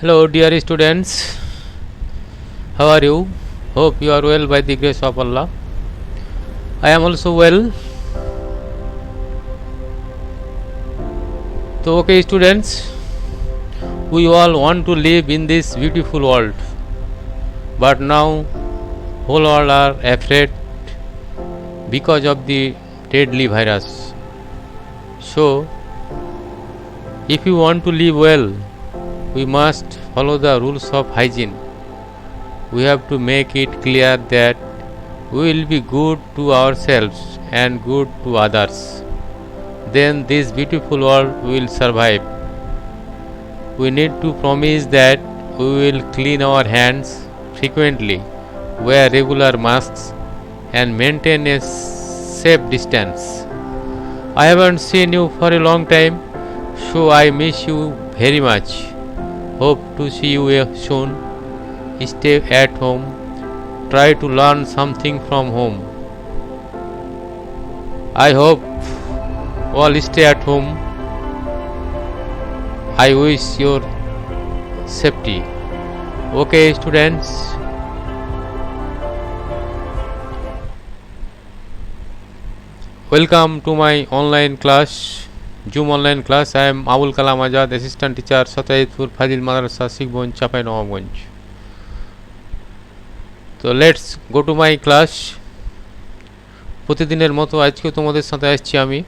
Hello, dear students. How are you? Hope you are well by the grace of Allah. I am also well. So, okay, students, we all want to live in this beautiful world, but now whole world are afraid because of the deadly virus. So, if you want to live well, we must follow the rules of hygiene. We have to make it clear that we will be good to ourselves and good to others. Then this beautiful world will survive. We need to promise that we will clean our hands frequently, wear regular masks, and maintain a safe distance. I haven't seen you for a long time, so I miss you very much. Hope to see you soon. Stay at home. Try to learn something from home. I hope all stay at home. I wish your safety. Okay, students. Welcome to my online class, Zoom online class. I am Abul Kalam Azad, Assistant Teacher, Satayidpur Fazil Madrasa, Sigbon, Chapai Nawabganj. তো let's go to my class. প্রতিদিনের মতো আজকেও তোমাদের সাথে আসছি আমি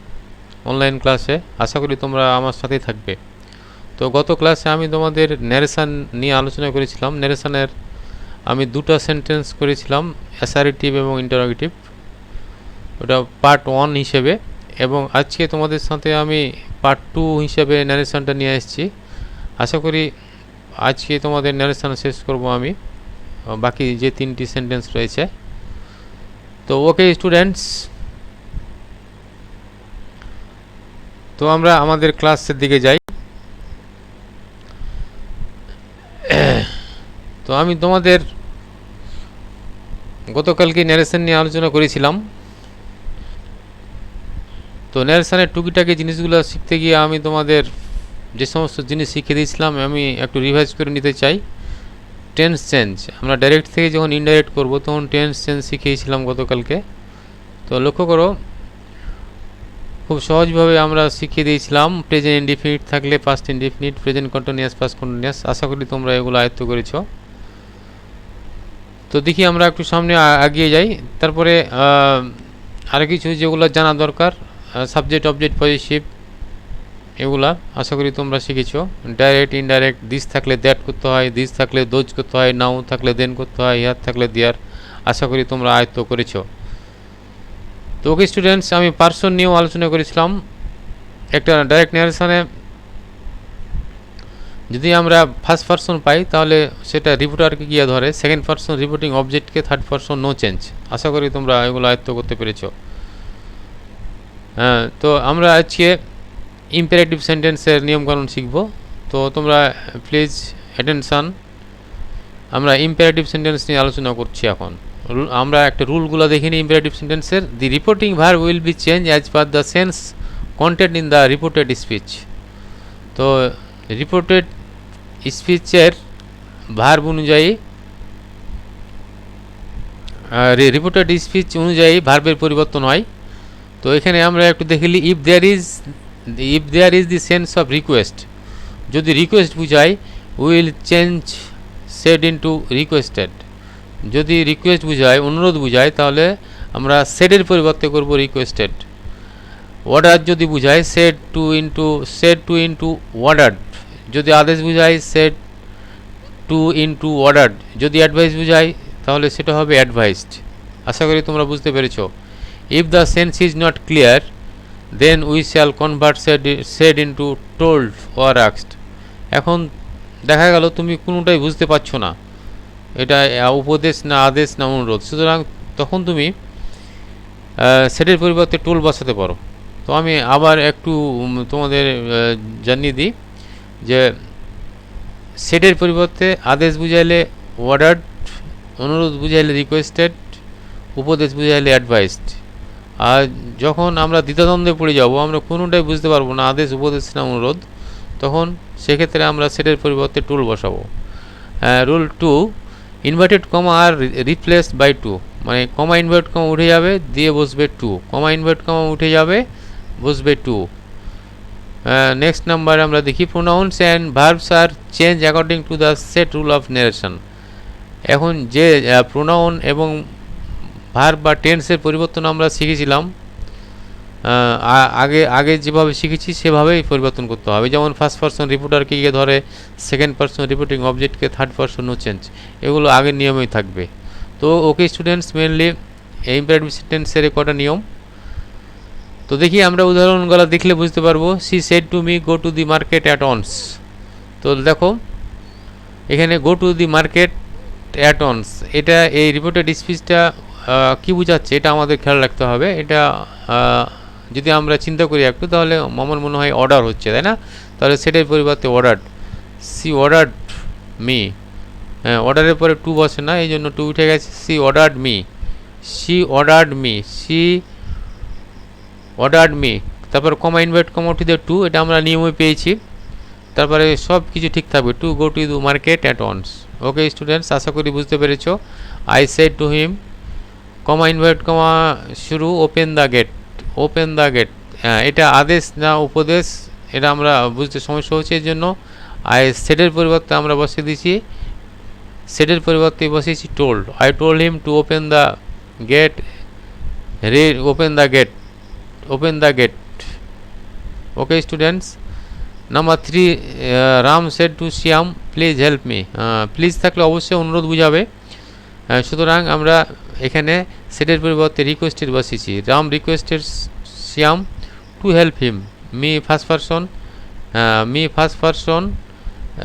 online ক্লাসে। আশা করি তোমরা আমার সাথেই থাকবে। তো গত ক্লাসে আমি তোমাদের ন্যারেশান নিয়ে আলোচনা করেছিলাম। ন্যারেশানের আমি দুটো সেন্টেন্স করেছিলাম, অ্যাসার্টিভ এবং ইন্টারোগেটিভ, ওটা পার্ট 1 হিসেবে। এবং আজকে তোমাদের সাথে আমি পার্ট 2 হিসেবে ন্যারেশানটা নিয়ে এসেছি। আশা করি আজকে তোমাদের ন্যারেশান শেষ করব আমি, বাকি যে 3টি সেন্টেন্স রয়েছে। তো ওকে স্টুডেন্টস, তো আমরা আমাদের ক্লাসের দিকে যাই। তো আমি তোমাদের গতকালকে ন্যারেশন নিয়ে আলোচনা করেছিলাম। তো ন্যারেশনের টুকিটাকি জিনিসগুলো শিখতে গিয়ে আমি তোমাদের যে সমস্ত জিনিস শিখিয়ে দিয়েছিলাম আমি একটু রিভাইজ করে নিতে চাই। টেন্স চেঞ্জ, আমরা ডাইরেক্ট থেকে যখন ইনডাইরেক্ট করব তখন টেন্স চেঞ্জ শিখিয়েছিলাম গতকালকে। তো লক্ষ্য করো, খুব সহজভাবে আমরা শিখিয়ে দিয়েছিলাম প্রেজেন্ট ইনডিফিনিট থাকলে past indefinite, present continuous, past continuous. আশা করি তোমরা এগুলো আয়ত্ত করেছ। তো দেখি আমরা একটু সামনে এগিয়ে যাই। তারপরে আরও কিছু যেগুলো জানা দরকার, সাবজেক্ট, অবজেক্ট, পজিটিভ, এগুলা আশা করি তোমরা শিখেছ। ডাইরেক্ট, ইনডাইরেক্ট, দিস থাকলে দ্যাট করতে হয়, দিস থাকলে দোজ করতে হয়, নাও থাকলে দেন করতে হয়, হিয়ার থাকলে দেয়ার। আশা করি তোমরা আয়ত্ত করেছ। তো ওকে স্টুডেন্টস, আমি পার্সন নিয়েও আলোচনা করেছিলাম। একটা ডাইরেক্ট ন্যারেশনে যদি আমরা ফার্স্ট পার্সন পাই তাহলে সেটা রিপোর্টারকে গিয়ে ধরে, সেকেন্ড পার্সন রিপোর্টিং অবজেক্টকে, থার্ড পার্সন নো চেঞ্জ। আশা করি তোমরা এগুলো আয়ত্ত করতে পেরেছ। হ্যাঁ, তো আমরা আজকে ইম্পারেটিভ সেন্টেন্সের নিয়মকানুন শিখব। তো তোমরা প্লিজ অ্যাটেনশান, আমরা ইম্পারেটিভ সেন্টেন্স নিয়ে আলোচনা করছি এখন। আমরা একটা রুলগুলো দেখে নিই ইম্পারেটিভ সেন্টেন্সের। The reporting verb will be change as per the sense contained in the reported speech. তো রিপোর্টেড স্পিচের ভার্ব অনুযায়ী, রিপোর্টেড স্পিচ অনুযায়ী ভার্বের পরিবর্তন হয়। তো এখানে আমরা একটু দেখে নিই, if there is the sense of request, যদি রিকোয়েস্ট বুঝায় will change said into requested. যদি রিকোয়েস্ট বুঝায়, অনুরোধ বুঝায়, তাহলে আমরা সেডের পরিবর্তে করব রিকোয়েস্টেড। অর্ডার যদি বুঝায় সেড টু ইন্টু অর্ডার্ড। যদি আদেশ বুঝায় সেড টু ইন্টু অর্ডার্ড। যদি অ্যাডভাইস বুঝায় তাহলে সেটা হবে অ্যাডভাইসড। আশা করি তোমরা বুঝতে পেরেছ। If the sense is not clear then we shall convert said into told or asked. এখন দেখা গেল তুমি কোনোটাই বুঝতে পারছো না, এটা উপদেশ না আদেশ না অনুরোধ, সুতরাং তখন তুমি সেটের পরিবর্তে টোল বসাতে পারো। তো আমি আবার একটু তোমাদের জানিয়ে দিই যে সেটের পরিবর্তে আদেশ বুঝাইলে অর্ডার্ড, অনুরোধ বুঝাইলে রিকোয়েস্টেড, উপদেশ বুঝাইলে অ্যাডভাইসড। আর যখন আমরা দ্বিধাদ্বন্দ্বে পড়ে যাব, আমরা কোনোটাই বুঝতে পারবো না, আদেশ, উপদেশ না অনুরোধ, তখন সেক্ষেত্রে আমরা সেটের পরিবর্তে টুল বসাবো। Rule 2, inverted comma are replaced by 2, মানে কমা ইনভার্ট কমা উঠে যাবে, দিয়ে বসবে 2, কমা ইনভার্ট কমা উঠে যাবে, বসবে 2। নেক্সট নাম্বার আমরা দেখি, pronouns and verbs are change according to the set rule of narration. এখন যে প্রোনাউন এবং ভার্ব বা টেন্সের পরিবর্তন আমরা শিখেছিলাম, আগে যেভাবে শিখেছি সেভাবেই পরিবর্তন করতে হবে। যেমন ফার্স্ট পারসন রিপোর্টারকে গিয়ে ধরে, সেকেন্ড পারসন রিপোর্টিং অবজেক্টকে থার্ড পারসন নো চেঞ্জ, এগুলো আগের নিয়মেই থাকবে। তো ওকে স্টুডেন্টস, মেনলি ইম্পারেটিভ সেন্টেন্সের কটা নিয়ম। তো দেখি আমরা উদাহরণগুলো দেখলে বুঝতে পারবো। She said to me go to the market at once. তো দেখো এখানে go to the market at once, এটা এই রিপোর্টেড স্পিচটা কী বোঝাচ্ছে এটা আমাদের খেয়াল রাখতে হবে। এটা যদি আমরা চিন্তা করি একটু, তাহলে আমার মনে হয় অর্ডার হচ্ছে, তাই না? তাহলে সেটার পরিবর্তে অর্ডার্ড, সি অর্ডার্ড মি। হ্যাঁ, অর্ডারের পরে টু বসে না, এই জন্য টু উঠে গেছে। She ordered me, she ordered me, she ordered me. তারপর কমা ইনভার্ট কমা উঠে দিয়ে টু, এটা আমরা নিয়মে পেয়েছি। তারপরে সব কিছু ঠিক থাকবে, to go to the market at once. Okay students, আশা করি বুঝতে পেরেছো। I said to him, comma invert comma শুরু, open the gate, open the gate. হ্যাঁ, এটা আদেশ না উপদেশ, এটা আমরা বুঝতে সমস্যা হচ্ছে, এর জন্য আই সেটের পরিবর্তে আমরা বসিয়ে দিয়েছি, সেটের পরিবর্তে বসিয়েছি told. I told him to open the gate, open the gate, open the gate. Okay students. Number 3, Ram said to Shyam please help me. Please থাকলে অবশ্যই অনুরোধ বুঝাবে, সুতরাং আমরা এখানে সেটের পরিবর্তে রিকোয়েস্টেড বসিয়েছি। Ram requested Shyam to help him, me first person, me first person,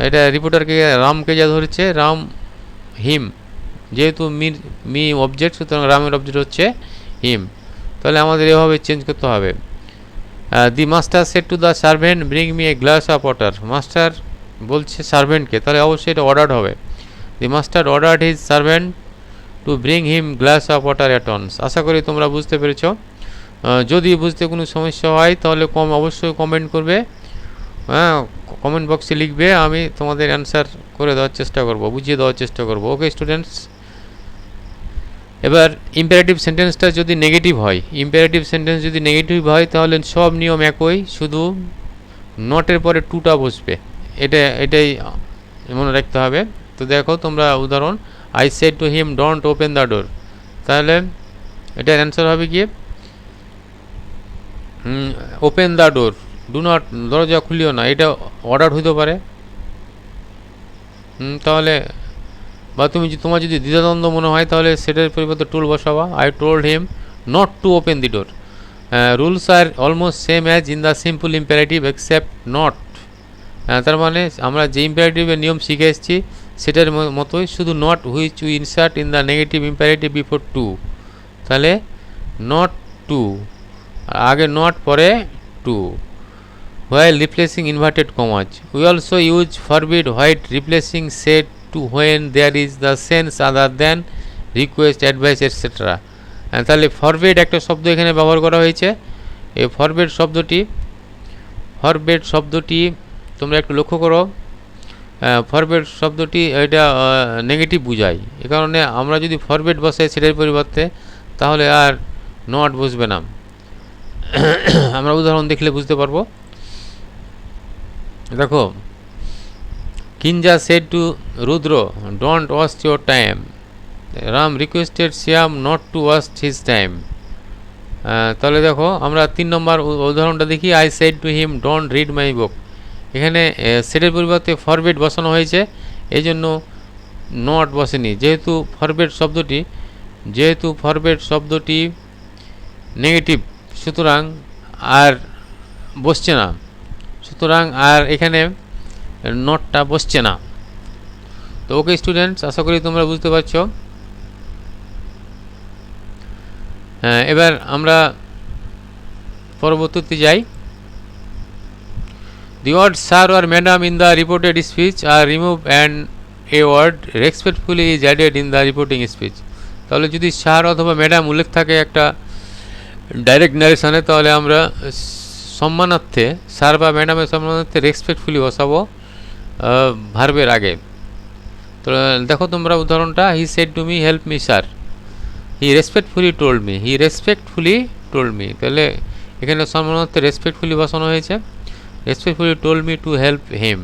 এটা রিপোর্টারকে রামকে যা ধরেছে, রাম হিম, যেহেতু মি অবজেক্ট, সুতরাং রামের অবজেক্ট হচ্ছে হিম। তাহলে আমাদের এভাবে চেঞ্জ করতে হবে। The master said to the servant bring me a glass of water. Master বলছে সার্ভেন্টকে, তাহলে অবশ্যই এটা অর্ডার হবে। The master ordered his servant to bring him glass of water at once. আশা করি তোমরা বুঝতে পেরেছ। যদি বুঝতে কোনো সমস্যা হয় তাহলে অবশ্যই কমেন্ট করবে, হ্যাঁ, কমেন্ট বক্সে লিখবে, আমি তোমাদের অ্যান্সার করে দেওয়ার চেষ্টা করব, বুঝিয়ে দেওয়ার চেষ্টা করব। ওকে স্টুডেন্টস, এবার ইম্পারেটিভ সেন্টেন্সটা যদি নেগেটিভ হয়, ইম্পারেটিভ সেন্টেন্স যদি নেগেটিভ হয় তাহলে সব নিয়ম একই, শুধু নটের পরে টুটা বসবে, এটাই মনে রাখতে হবে। তো দেখো তোমরা উদাহরণ, I said to him don't open the door, তাহলে এটার অ্যান্সার হবে কি open the door, do not, দরজা খুলিও না, এটা অর্ডার হইতে পারে। তাহলে বা তোমার যদি দ্বিধাদ্বন্দ্ব মনে হয় তাহলে সেটার পরিবর্তে টুল বসাবা। I told him not to open the door. Rules are almost same as in the simple imperative except not. তার মানে আমরা যে ইম্পারেটিভের নিয়ম শিখে এসেছি সেটার মতোই, শুধু not which we insert in the negative imperative before to. তাহলে নট টু, আগে নট পরে to. while replacing inverted commas, we also use forbid while replacing said to when there is the sense other than request, advice, etc. তাহলে forbade একটা শব্দ এখানে ব্যবহার করা হয়েছে। এই ফরবেড শব্দটি তোমরা একটু লক্ষ্য করো, ফরবেড শব্দটি এটা নেগেটিভ বোঝায়। এ কারণে আমরা যদি ফরবেড বসাই সেটার পরিবর্তে, তাহলে আর নট বসবে না। আমরা উদাহরণ দেখলে বুঝতে পারবো। দেখো, Kinza said to Rudra don't waste your time, Ram requested Shyam not to waste his time. তাহলে দেখো আমরা 3 নম্বর উদাহরণটা দেখি, I said to him don't read my book. এখানে সেটের পরিবর্তে ফরবেড বসানো হয়েছে, এই জন্য নট বসেনি, যেহেতু ফরবেড শব্দটি নেগেটিভ, সুতরাং আর বসছে না, সুতরাং আর এখানে নটটা বসছে না। তো ওকে স্টুডেন্টস, আশা করি তোমরা বুঝতে পারছো। এবার আমরা পরবর্তীতে যাই। The words sir or madam in the reported speech are removed and a word respectfully is added in the reporting speech. তাহলে যদি স্যার অথবা ম্যাডাম উল্লেখ থাকে একটা ডাইরেক্ট নারেশনে, তাহলে আমরা সম্মানার্থে স্যার বা ম্যাডামের সম্মানার্থে রেসপেক্টফুলি বসাবো ভার্বের আগে। তো দেখো তোমরা উদাহরণটা, হি said to me help me sir, he respectfully told me, he respectfully told me. তাহলে এখানে সম্মানার্থে রেসপেক্টফুলি বসানো হয়েছে, respectfully told me to help him.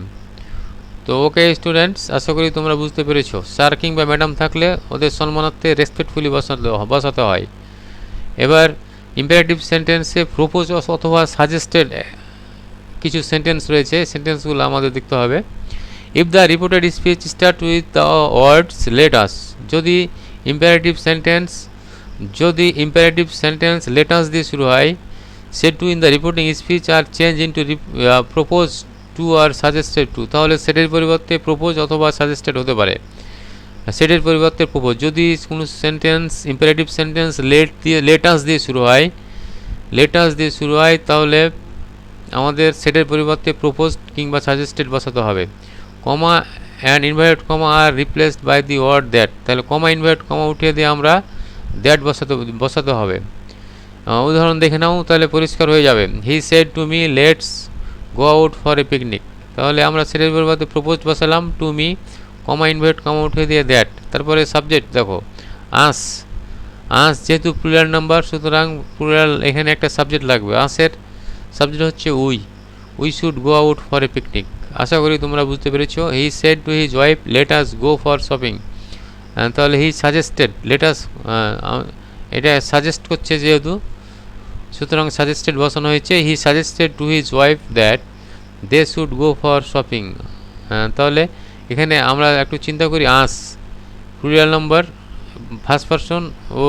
তো ওকে স্টুডেন্টস, আশা করি তোমরা বুঝতে পেরেছো। স্যার কিংবা ম্যাডাম থাকলে ওদের সম্মানার্থে রেসপেক্টফুলি বসাতে হয়। এবার ইম্পারেটিভ সেন্টেন্সে প্রপোজ অথবা সাজেস্টেড কিছু সেন্টেন্স রয়েছে, সেন্টেন্সগুলো আমাদের দেখতে হবে। If the reported speech start with the words let us, যদি ইম্পারেটিভ সেন্টেন্স লেট আস দিয়ে শুরু হয়, said to in the reporting speech are change into propose to or suggested to, তাহলে সেটের পরিবর্তে প্রপোজ অথবা সাজেস্টেড হতে পারে। সেটের পরিবর্তে প্রপোজ। যদি কোনো sentence imperative sentence let us দিয়ে শুরু হয় তাহলে আমাদের সেটের পরিবর্তে প্রপোজ কিংবা সাজেস্টেড বসাতে হবে। Comma and inverted comma are replaced by the word that, তাহলে কমা ইনভার্টেড কমা উঠিয়ে দিয়ে আমরা দ্যাট বসাতে হবে। উদাহরণ দেখে নাও, তাহলে পরিষ্কার হয়ে যাবে। হি said to me let's go out for a picnic, তাহলে আমরা সেটের পরিবর্তে প্রপোজ বসালাম টু মি, কমা ইনভার্ট কমা উঠিয়ে দিয়ে দ্যাট। তারপরে সাবজেক্ট দেখো, আস যেহেতু প্লুরাল নাম্বার, সুতরাং প্লুরাল এখানে একটা সাবজেক্ট লাগবে। আসের সাবজেক্ট হচ্ছে we should go out for a picnic. আশা করি তোমরা বুঝতে পেরেছো। He said to his wife let us go for shopping, তাহলে হি সাজেস্টেড লেট আস, এটা সাজেস্ট করছে যেহেতু, সুতরাং সাজেস্টেড বসানো হয়েছে। He suggested to his wife that they should go for shopping. তাহলে এখানে আমরা একটু চিন্তা করি, us plural number, first person, ও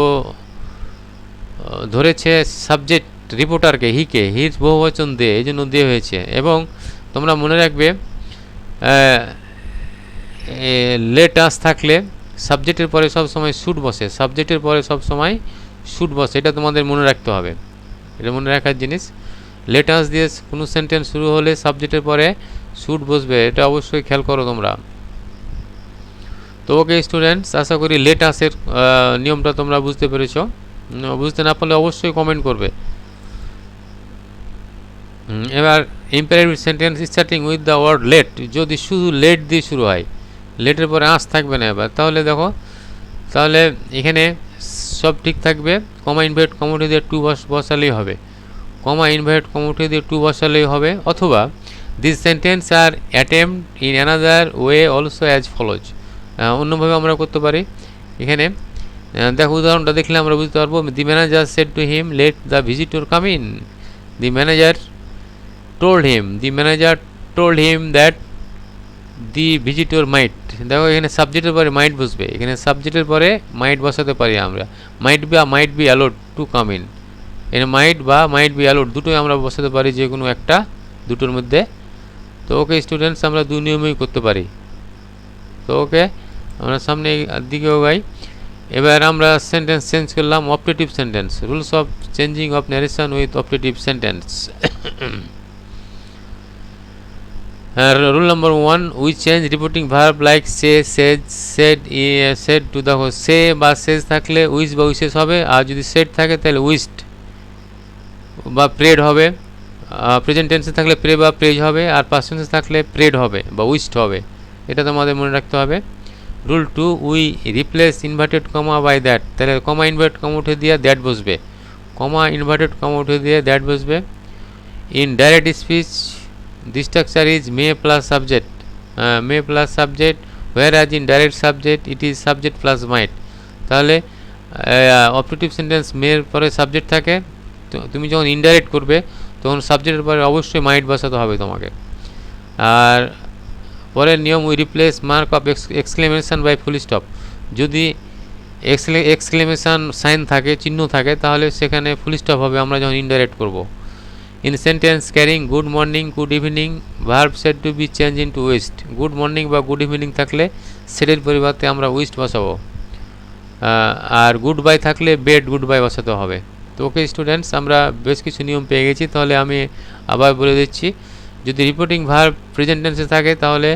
ধরেছে সাবজেক্ট রিপোর্টারকে, হির বহুবচন দে, এই জন্য দে হয়েছে। এবং তোমরা মনে রাখবে লেট আস থাকলে সাবজেক্টের পরে সবসময় শুড বসে, এটা তোমাদের মনে রাখতে হবে, এটা মনে রাখার জিনিস। লেট আস দিয়ে কোনো সেন্টেন্স শুরু হলে সাবজেক্টের পরে শুড বসবে, এটা অবশ্যই খেয়াল করো তোমরা। তো ওকে স্টুডেন্টস, আশা করি লেট আসের নিয়মটা তোমরা বুঝতে পেরেছ। বুঝতে না পারলে অবশ্যই কমেন্ট করবে। এবার imperative sentence starting with the word let, যদি শুধু লেট দিয়ে শুরু হয়, লেটের পরে আস থাকবে না এবার, তাহলে দেখো, তাহলে এখানে সব ঠিক থাকবে। কমা ইনভার্ট কমা উঠিয়ে দিয়ে টু বসালেই হবে, অথবা this sentence are attempt in another way also as follows, অন্যভাবে আমরা করতে পারি। এখানে দেখো উদাহরণটা দেখলে আমরা বুঝতে পারবো। The manager said to him let the visitor come in, the manager told him that the visitor might. দেখো এখানে সাবজেক্টের পরে মাইট বসবে, এখানে সাবজেক্টের পরে মাইট বসাতে পারি আমরা, might be allowed to come in, এখানে মাইট বি অ্যালোড দুটোই আমরা বসাতে পারি, যে কোনো একটা দুটোর মধ্যে। তো ওকে স্টুডেন্টস, আমরা দুই নিয়মেই করতে পারি। তো ওকে, আমরা সামনে দিকেও গাই। এবার আমরা সেন্টেন্স চেঞ্জ করলাম, optative sentence, rules of changing of narration with optative sentence. Rule number 1, we change reporting verb like say, said to. দেখো সে বা সেজ থাকলে উইস বা উইসেস হবে, আর যদি সেড থাকে তাহলে উইস্ট বা প্রেড হবে। প্রেজেন্ট টেন্সে থাকলে প্রে বা প্রেজ হবে, আর পাস্ট টেন্সে থাকলে প্রেড হবে বা উইস্ট হবে, এটা তোমাদের মনে রাখতে হবে। Rule 2, we replace inverted comma by that, তাহলে কমা ইনভার্টেড কমা উঠে দিয়ে দ্যাট বসবে, in direct speech the structure is may plus subject, where as in direct subject it is subject plus might. তাহলে অপটেটিভ সেন্টেন্স মের পরে subject থাকে, তো তুমি যখন ইনডাইরেক্ট করবে তখন সাবজেক্টের পরে অবশ্যই মাইট বসাতে হবে তোমাকে। আর পরের নিয়ম, we replace mark of exclamation by full stop, যদি এক্সক্লেমেশন সাইন থাকে, চিহ্ন থাকে, তাহলে সেখানে ফুল স্টপ হবে আমরা যখন ইনডাইরেক্ট করব। In sentence carrying good morning, good evening, verb said to be change into wished, good morning বা গুড ইভিনিং থাকলে সেটের পরিবর্তে আমরা উইস্ট বসাবো, আর গুড বাই থাকলে গুড বাই বসাতে হবে। তো ওকে স্টুডেন্টস, আমরা বেশ কিছু নিয়ম পেয়ে গেছি, তাহলে আমি আবার বলে দিচ্ছি। যদি রিপোর্টিং ভার্ব প্রেজেন্ট টেন্সে থাকে তাহলে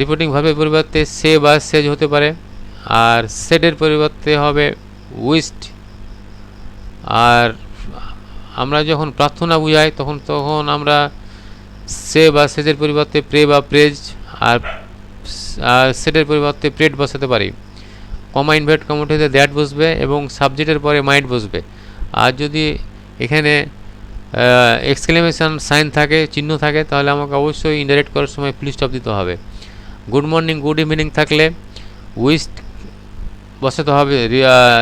রিপোর্টিং ভার্বের পরিবর্তে সে বা সেজ হতে পারে, আর সেডের পরিবর্তে হবে উইস্ট, আমরা যখন প্রার্থনা বুঝাই তখন আমরা সে বা সেজের পরিবর্তে প্রে বা প্রেজ, আর সেটের পরিবর্তে প্রেড বসাতে পারি। কমা ইনভার্ট কমা উঠে দিয়ে দ্যাট বসবে এবং সাবজেক্টের পরে মাইট বসবে। আর যদি এখানে এক্সক্লেমেশন সাইন থাকে, চিহ্ন থাকে, তাহলে আমাকে অবশ্যই ইনডাইরেক্ট করার সময় ফুল স্টপ দিতে হবে। গুড মর্নিং গুড ইভিনিং থাকলে উইস্ট বসাতে হবে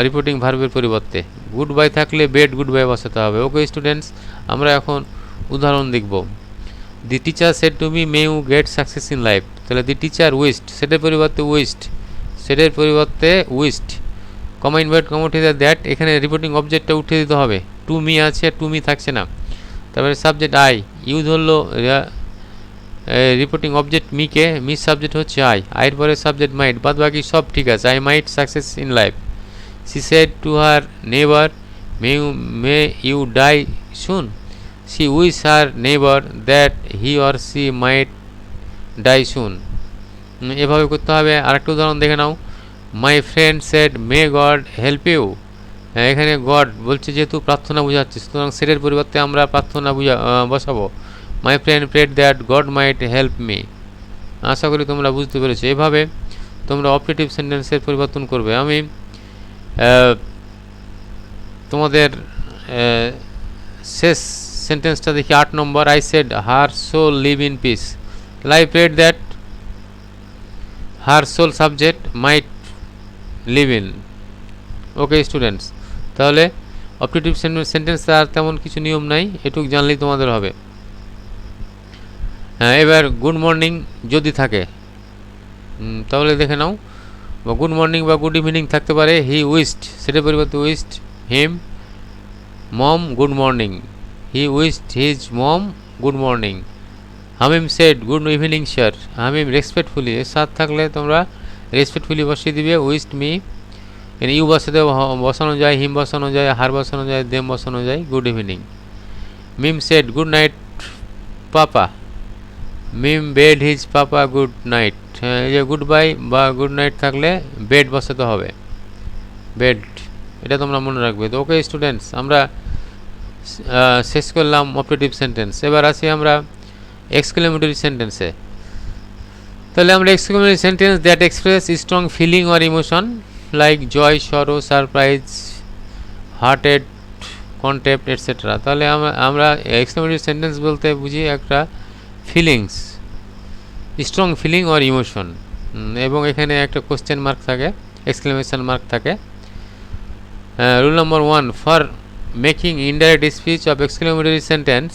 রিপোর্টিং ভার্বের পরিবর্তে। গুড বাই থাকলে বেড গুড বাই বসাতে হবে। ওকে স্টুডেন্টস, আমরা এখন উদাহরণ দেখব। The teacher said to me may you get success in life. তাহলে দি টিচার উইস্ট, সেটার পরিবর্তে উইস্ট, সেটার পরিবর্তে উইস্ট, কমা ইনভার্ট কমা উঠে দেয় দ্যাট, এখানে রিপোর্টিং অবজেক্টটা উঠে দিতে হবে। টু মি আছে, টু মি থাকছে না। তারপরে সাবজেক্ট আই, ইউ ধরলো রিপোর্টিং অবজেক্ট মিকে, মিস সাবজেক্ট হচ্ছে আইয়ের পরে সাবজেক্ট মাইট, বাদ বাকি সব ঠিক আছে। I might success in life. She said to her neighbour may you die soon. She wish her neighbour that he or she might die soon. এভাবে করতে হবে। আরেকটা উদাহরণ দেখে নাও। My friend said may God help you. এখানে God বলছে, যেহেতু প্রার্থনা বোঝাচ্ছে, সুতরাং সেটের পরিবর্তে আমরা প্রার্থনা বসাবো। My friend prayed that God might help me. আশা করি তোমরা বুঝতে পেরেছো। এভাবে তোমরা অপারেটিভ সেন্টেন্সের পরিবর্তন করবে। আমি তোমাদের শেষ সেন্টেন্সটা দেখি, 8 number. I said her soul live in peace. I prayed that her soul subject might live in. Okay students, তাহলে অপারেটিভ সেন্টেন্স আর তেমন কিছু নিয়ম নাই, এটুকু জানলেই তোমাদের হবে। হ্যাঁ, এবার গুড মর্নিং যদি থাকে তাহলে দেখে নাও। গুড মর্নিং বা গুড ইভিনিং থাকতে পারে। হি উইস্ট, সেটার পরিবর্তে wished him mom good morning. He wished his mom good morning. Hamim said good evening sir. Hamim respectfully, এর সাথে থাকলে তোমরা রেসপেক্টফুলি বসিয়ে দিবে। উইস্ট মি, ইউ বসাতে বসানো যায়, হিম বসানো যায়, হার বসানো যায়, দেম বসানো যায়। Good evening. Mim said good night papa. Mim bade his papa good night. এই যে গুড বাই বা গুড নাইট থাকলে বেড বসাতে হবে, বেড, এটা তোমরা মনে রাখবে। তো ওকে স্টুডেন্টস, আমরা শেষ করলাম অপারেটিভ সেন্টেন্স। এবার আসি আমরা এক্সক্লেমেটরি সেন্টেন্সে। তাহলে আমরা exclamatory sentence that express strong feeling or emotion like joy, sorrow, surprise, hearted, contempt etcetera. তাহলে আমরা এক্সক্লেমেটরি সেন্টেন্স বলতে বুঝি একটা feelings, strong feeling or emotion, এবং এখানে একটা কোশ্চেন মার্ক থাকে, এক্সক্লেমেশন মার্ক থাকে। Rule number 1, for making indirect speech of exclamatory sentence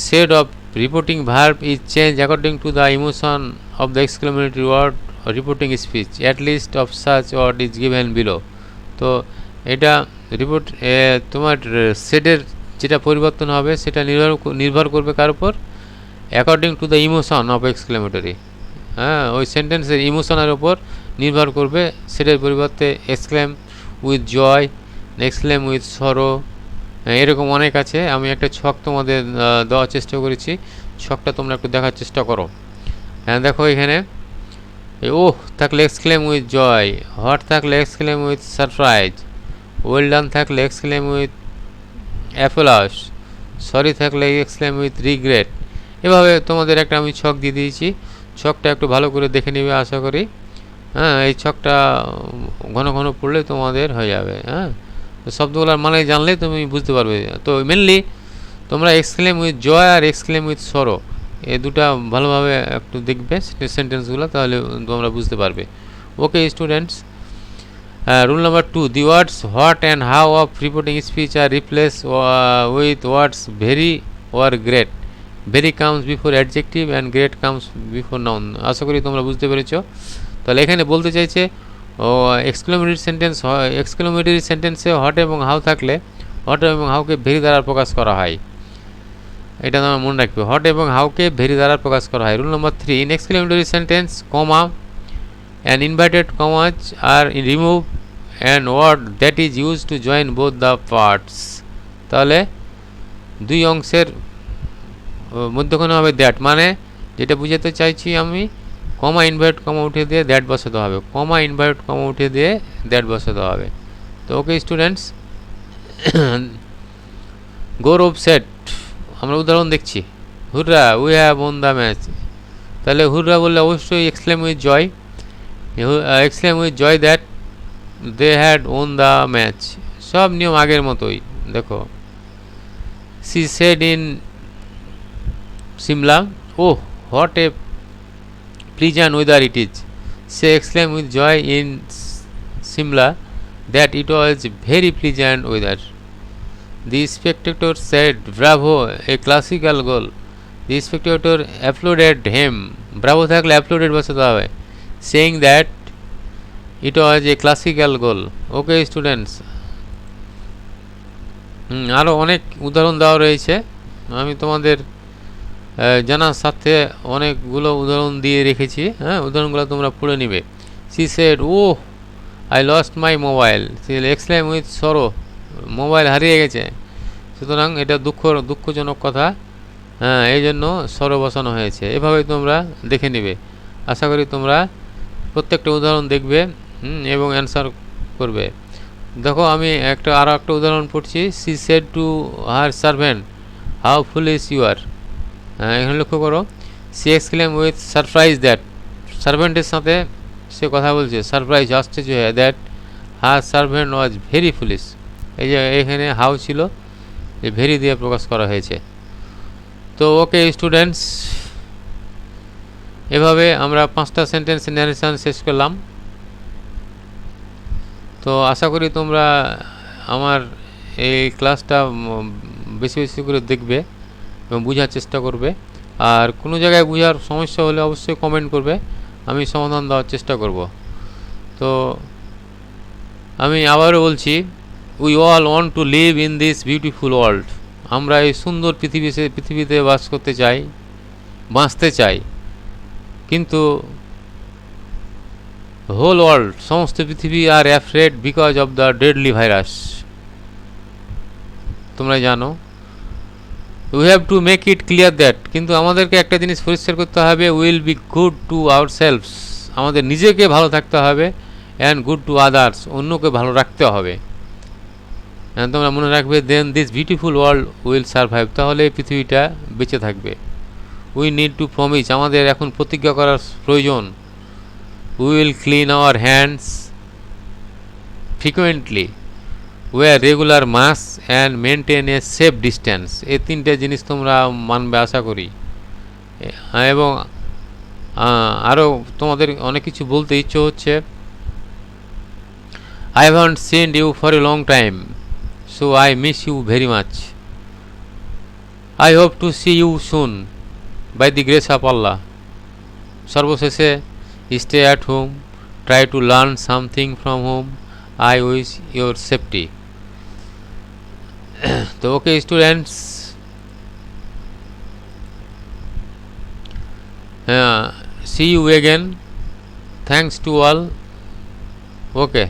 said of reporting verb is changed according to the emotion of the exclamatory word or reporting speech. At least of such word is given below. তো এটা report তোমার সেডের যেটা পরিবর্তন হবে সেটা নির্ভর করবে কার উপর? According to the emotion of exclamatory. হ্যাঁ, ওই সেন্টেন্সের ইমোশনের উপর নির্ভর করবে সেডের পরিবর্তে exclaim with joy, exclaim with sorrow, এরকম অনেক আছে। আমি একটা ছক তোমাদের দেওয়ার চেষ্টা করেছি, ছকটা তোমরা একটু দেখার চেষ্টা করো। হ্যাঁ, দেখো এখানে ওহ থাকলে এক্সক্লেম উইথ জয়, হট থাকলে exclaim with surprise, well done থাকলে এক্সক্লেম উইথ অ্যাপলাস, সরি থাকলে এক্সক্লেম উইথ রিগ্রেট। এভাবে তোমাদের একটা আমি ছক দিয়ে দিয়েছি, ছকটা একটু ভালো করে দেখে নেবে আশা করি। হ্যাঁ, এই ছকটা ঘন ঘন পড়লে তোমাদের হয়ে যাবে। হ্যাঁ, শব্দগুলোর মানে জানলে তুমি বুঝতে পারবে। তো মেনলি তোমরা এক্সক্লেম উইথ জয় আর এক্সক্লেম উইথ সরো এই দুটা ভালোভাবে একটু দেখবে সেন্টেন্সগুলো, তাহলে তোমরা বুঝতে পারবে। Okay students, rule number 2, the words what and how of reporting speech are replace with words very or great. Very comes before adjective and great comes before noun. আশা করি তোমরা বুঝতে পেরেছো। তাহলে এখানে বলতে চাইছে এক্সক্লেমেটরি সেন্টেন্সে হট এবং হাউ থাকলে হট এবং হাউকে ভেরি দ্বারা প্রকাশ করা হয়। এটা তোমরা মনে রাখবে, হট এবং হাউকে ভেরি দ্বারা প্রকাশ করা হয়। Rule number 3, in exclamatory sentence comma and inverted commas are remove and word that is use to join both the parts. তাহলে দুই অংশের মধ্যখানে হবে দ্যাট, মানে যেটা বুঝাতে চাইছি আমি, কমা ইনভার্ট কমা উঠে দিয়ে দ্যাট বসাতে হবে, কমা ইনভার্ট কমা উঠে দিয়ে দ্যাট বসাতে হবে। তো ওকে স্টুডেন্টস, গৌরব সেট, আমরা উদাহরণ দেখছি, hurrah we have won the match. তাহলে হুররা বললে অবশ্যই exclaim with joy, exclaim with joy that they had won the match. সব নিয়ম আগের মতোই। দেখো, she said in Simla, oh what a pleasant weather it is. সে exclaim with joy in Simla that it was very pleasant weather. The spectator said, "Bravo, a classical goal." The spectator applauded him. Bravo থাকলে applauded বসাতে হবে, saying that it was a classical goal. Okay students, আরও অনেক উদাহরণ দেওয়া রয়েছে, আমি তোমাদের জানার সাথে অনেকগুলো উদাহরণ দিয়ে রেখেছি। হ্যাঁ, উদাহরণগুলো তোমরা পড়ে নিবে। She said, "Oh, I lost my mobile." She exclaimed with sorrow. Mobile হারিয়ে গেছে, সুতরাং এটা দুঃখজনক কথা। হ্যাঁ, এই জন্য সরো বসানো হয়েছে। এভাবেই তোমরা দেখে নিবে। আশা করি তোমরা প্রত্যেকটা উদাহরণ দেখবে এবং অ্যান্সার করবে। দেখো, আমি আরও একটা উদাহরণ পড়ছি। She said to her servant, how foolish you are. এখানে লক্ষ্য করো, she exclaim with surprise that, সার্ভেন্টের সাথে সে কথা বলছে, সারপ্রাইজ আশ্চর্য হয়ে, that her servant was very foolish. এই যে এখানে হাউ ছিল, এই ভেরি দিয়ে প্রকাশ করা হয়েছে। তো ওকে স্টুডেন্টস, এভাবে আমরা 5টা সেন্টেন্স ন্যারেশন শেষ করলাম। তো আশা করি তোমরা আমার এই ক্লাসটা বেশি বেশি করে দেখবে এবং বোঝার চেষ্টা করবে। আর কোনো জায়গায় বোঝার সমস্যা হলে অবশ্যই কমেন্ট করবে, আমি সমাধান দেওয়ার চেষ্টা করব। তো আমি আবারও বলছি, we all want to live in this beautiful world. আমরা এই সুন্দর পৃথিবীতে বাঁচতে চাই, কিন্তু হোল ওয়ার্ল্ড, সমস্ত পৃথিবী আর afraid because of the deadly virus. তোমরা জানো, we have to make it clear that, কিন্তু আমাদেরকে একটা জিনিস পরিষ্কার করতে হবে, will be good to our selves, আমাদের নিজেকে ভালো থাকতে হবে, অ্যান্ড গুড টু আদার্স, অন্যকে ভালো রাখতে হবে। তোমরা মনে রাখবে, then this beautiful world will survive, তাহলে এই পৃথিবীটা বেঁচে থাকবে। উই নিড টু প্রমিস, আমাদের এখন প্রতিজ্ঞা করার প্রয়োজন। We will clean our hands frequently, wear regular mask and maintain a safe distance. এই 3টে জিনিস তোমরা মানবে আশা করি। এবং আরও তোমাদের অনেক কিছু বলতে ইচ্ছে হচ্ছে। I haven't seen you for a long time, so I miss you very much. I hope to see you soon, by the grace of Allah. সর্বশেষে, stay at home, try to learn something from home. I wish your safety. তো okay students, see you again. Thanks to all. Okay.